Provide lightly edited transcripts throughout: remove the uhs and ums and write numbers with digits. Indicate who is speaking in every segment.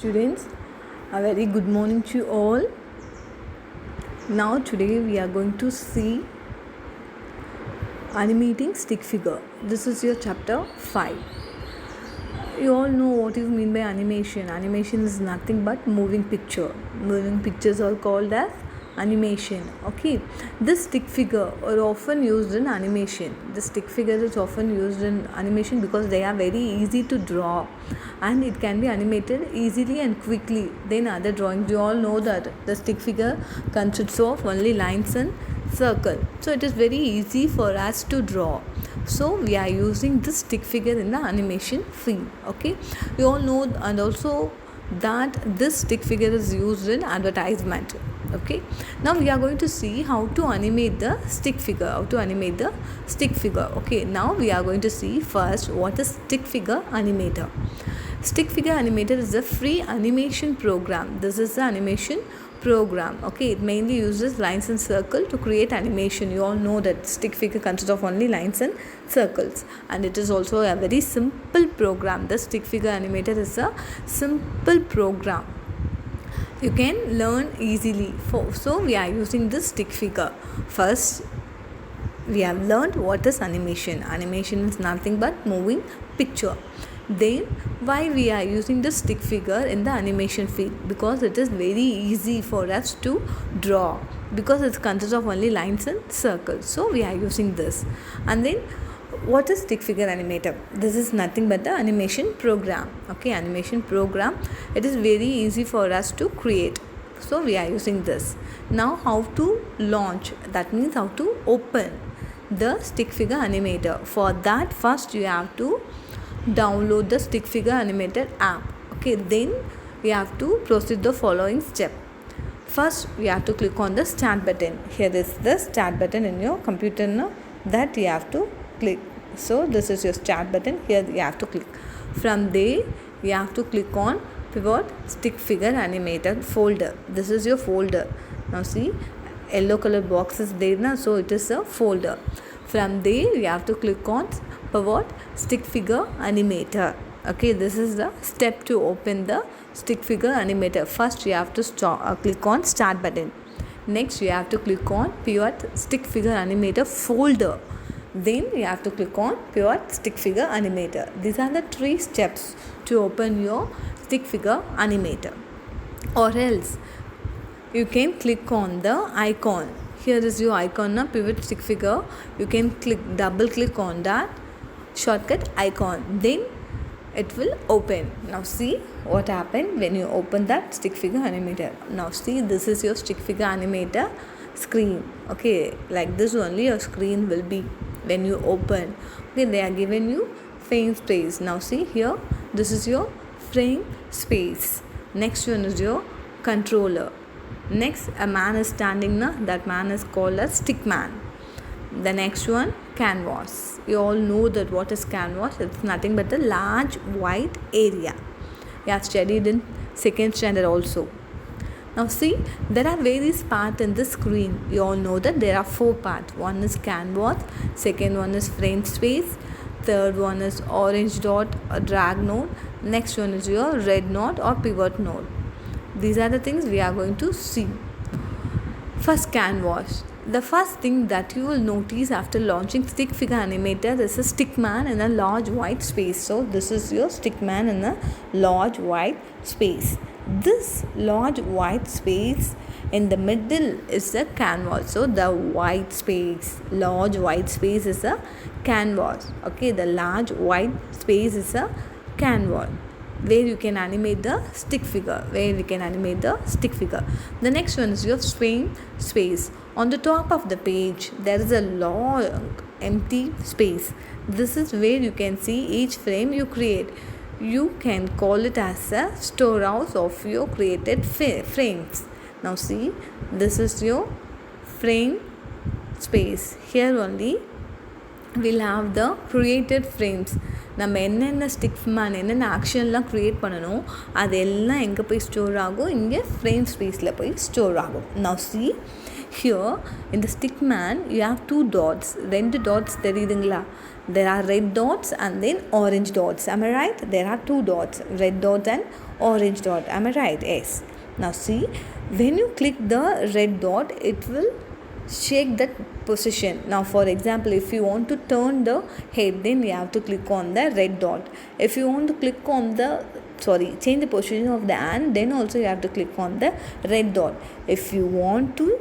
Speaker 1: Students, a very good morning to you all. Now today we are going to see animating stick figure. This is your chapter 5. You all know what you mean by animation. Animation is nothing but moving picture. Moving pictures are called as animation. Okay, this stick figure are often used in animation. The stick figure is often used in animation because they are very easy to draw and it can be animated easily and quickly than other drawings. You all know that the stick figure consists of only lines and circle, so it is very easy for us to draw. So we are using this stick figure in the animation field. Okay, you all know, and also that this stick figure is used in advertisement. Okay, now we are going to see how to animate the stick figure. Okay, now we are going to see first what is stick figure animator. Stick figure animator is a free animation program. This is the animation program. Okay, it mainly uses lines and circle to create animation. You all know that stick figure consists of only lines and circles, and it is also a very simple program. The stick figure animator is a simple program you can learn easily. So we are using this stick figure. First, we have learned what is animation. Animation is nothing but moving picture. Then why we are using the stick figure in the animation field? Because it is very easy for us to draw, because it consists of only lines and circles. So we are using this. And then what is stick figure animator? This is nothing but the animation program. Okay, animation program. It is very easy for us to create. So we are using this. Now how to launch? That means how to open the stick figure animator. For that, first you have to download the stick figure animator app. Okay, then we have to proceed the following step. First, we have to click on the start button. Here is the start button in your computer now, that you have to click. So this is your start button. Here you have to click. From there you have to click on pivot stick figure animator folder. This is your folder. Now see, yellow color box is there now, so it is a folder. From there you have to click on pivot stick figure animator. Okay, this is the step to open the stick figure animator. First you have to click on start button. Next you have to click on pivot stick figure animator folder. Then you have to click on pivot stick figure animator. These are the 3 steps to open your stick figure animator. Or else you can click on the icon. Here is your icon now, pivot stick figure. You can double click on that shortcut icon, then it will open. Now see what happened when you open that stick figure animator. Now see, this is your stick figure animator screen. Okay, like this only your screen will be when you open. Okay, they are giving you frame space. Now see here, this is your frame space. Next one is your controller. Next, a man is standing now, that man is called as stick man. The next one, canvas. You all know that what is canvas. It's nothing but a large white area. We have studied in 2nd standard also. Now see, there are various parts in the screen. You all know that there are 4 parts. One is canvas, second one is frame space, third one is orange dot or drag node, next one is your red node or pivot node. These are the things we are going to see. First, canvas. The first thing that you will notice after launching stick figure animator is a stick man in a large white space. So this is your stick man in a large white space. This large white space in the middle is the canvas. So the large white space is a canvas. Okay, the large white space is a canvas where you can animate the stick figure. The next one is your frame space. On the top of the page there is a long empty space. This is where you can see each frame you create. You can call it as a storehouse of your created frames. Now see, this is your frame space. Here only we'll have the created frames. நம்ம என்னென்ன stick man என்னென்ன ஆக்ஷன்லாம் create பண்ணணும் அதெல்லாம் எங்கே போய் store ஆகும்? இங்கே frame ஸ்பேஸில் போய் ஸ்டோர் ஆகும். Now see, Here in the stick man you have two dots. Rendu dots theriyudungla. There are red dots and then orange dots. Am I right? There are two dots, red dot and orange dot. Am I right? Yes. Now see, when you click the red dot, it will shake that position. Now for example, if you want to turn the head, then you have to click on the red dot. If you want to click on the change the position of the hand, then also you have to click on the red dot. If you want to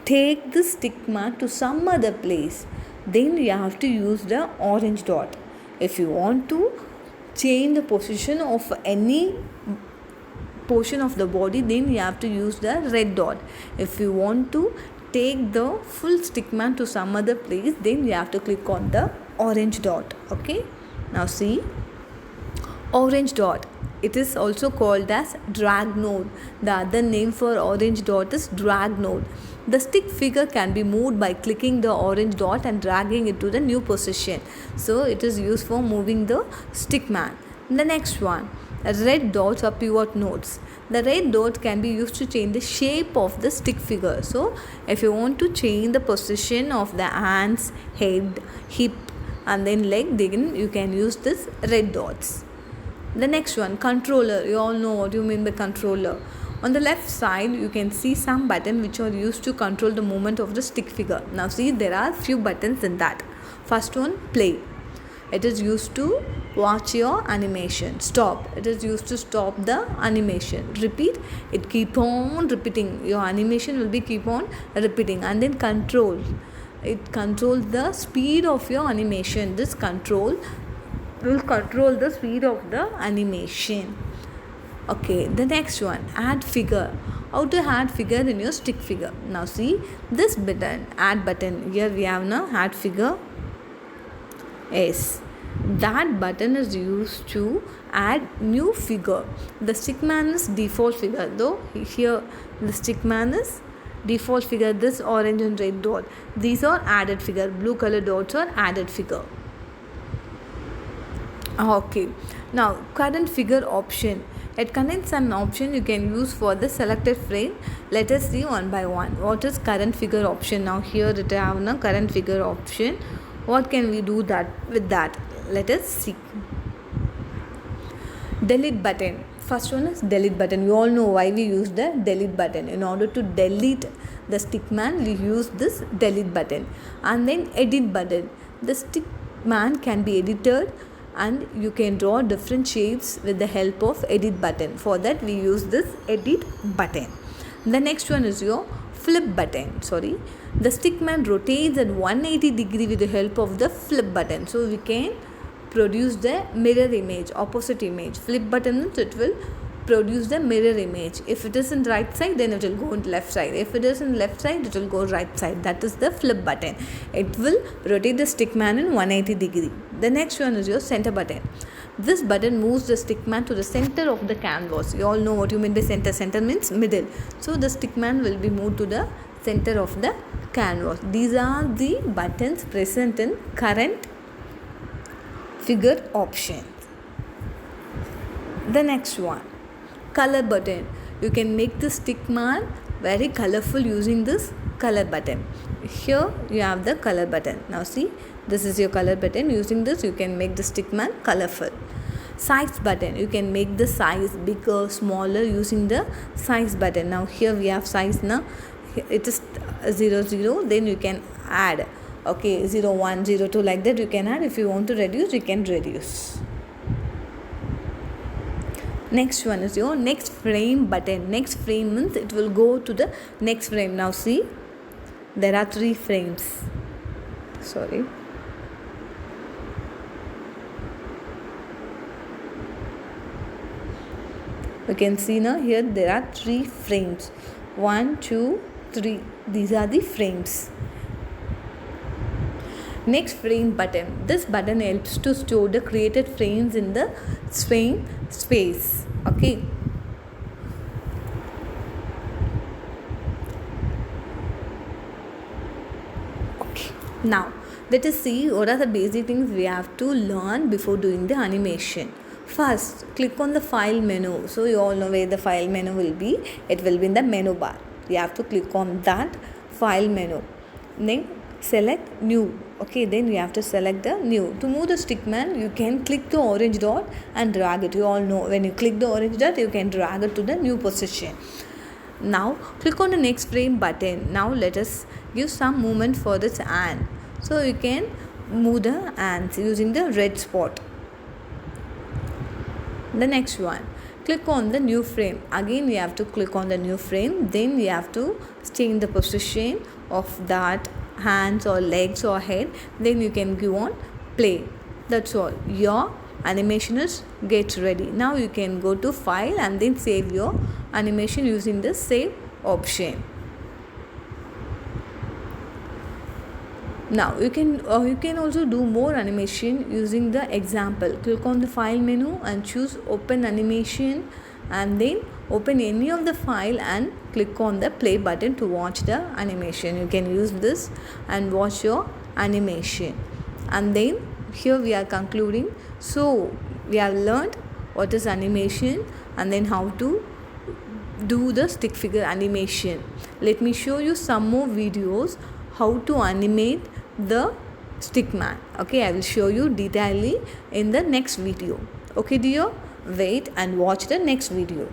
Speaker 1: take the stick man to some other place, then you have to use the orange dot. If you want to change the position of any portion of the body, then you have to use the red dot. If you want to take the full stick man to some other place, then you have to click on the orange dot. Okay, now see, orange dot, it is also called as drag node. The other name for orange dot is drag node. The stick figure can be moved by clicking the orange dot and dragging it to the new position. So it is used for moving the stick man. The next one, red dots or pivot nodes. The red dot can be used to change the shape of the stick figure. So if you want to change the position of the hands, head, hip and then leg, then you can use this red dots. The next one, controller. You all know what you mean by controller. On the left side you can see some buttons which are used to control the movement of the stick figure. Now see, there are few buttons in that. First one, play. It is used to watch your animation. Stop. It is used to stop the animation. Repeat. It keep on repeating. Your animation will be keep on repeating. And then control. It controls the speed of your animation. This control will control the speed of the animation. Okay, the next one, add figure. How to add figure in your stick figure? Now see, this button, add button. Here we have now add figure. Yes, that button is used to add new figure. The stick man is default figure, though here the stick man is default figure. This orange and red dot, these are added figure. Blue color dots are added figure. Okay, now current figure option. It contains an option you can use for the selected frame. Let us see one by one. What is current figure option? Now here it have a current figure option. What can we do that with that? Let us see. Delete button. First one is delete button. You all know why we use the delete button. In order to delete the stick man, we use this delete button. And then edit button. The stick man can be edited and you can draw different shapes with the help of edit button. For that we use this edit button. The next one is your flip button. The stick man rotates at 180 degree with the help of the flip button. So we can produce the mirror image, opposite image. Flip button means it will produce the mirror image. If it is in right side, then it will go in left side. If it is in left side, it will go right side. That is the flip button. It will rotate the stick man in 180 degree. The next one is your center button. This button moves the stick man to the center of the canvas. You all know what you mean by center. Center means middle. So the stick man will be moved to the center of the canvas. These are the buttons present in current figure option. The next one, color button. You can make the stick man very colorful using this color button. Here you have the color button. Now see, this is your color button. Using this you can make the stick man colorful. Size button. You can make the size bigger, smaller using the size button. Now here we have size. Now it is 00. Then you can add. Okay, 01, 02 like that you can add. If you want to reduce, you can reduce. Next one is your next frame button. Next frame means it will go to the next frame. Now see, there are 3 frames. You can see now here there are 3 frames. 1, 2, 3. These are the frames. Next frame button. This button helps to store the created frames in the frame space. Okay. Now let us see what are the basic things we have to learn before doing the animation. First, click on the file menu. So you all know where the file menu will be. It will be in the menu bar. you have to click on that file menu, then select new. Okay, then you have to select the new. To move the stickman, you can click the orange dot and drag it. You all know when you click the orange dot, you can drag it to the new position. Now click on the next frame button. Now let us give some movement for this ant. So you can move the ants using the red spot. The next one, click on the new frame. Again you have to click on the new frame, then you have to change the position of that hands or legs or head, then you can give on play. That's all, your animation is get ready. Now you can go to file and then save your animation using the save option. Now you can also do more animation using the example. Click on the file menu and choose open animation, and then open any of the file and click on the play button to watch the animation. You can use this and watch your animation. And then here we are concluding. So we have learned what is animation and then how to do the stick figure animation. Let me show you some more videos how to animate the stickman. Okay, I will show you detailedly in the next video. Okay dear, wait and watch the next video.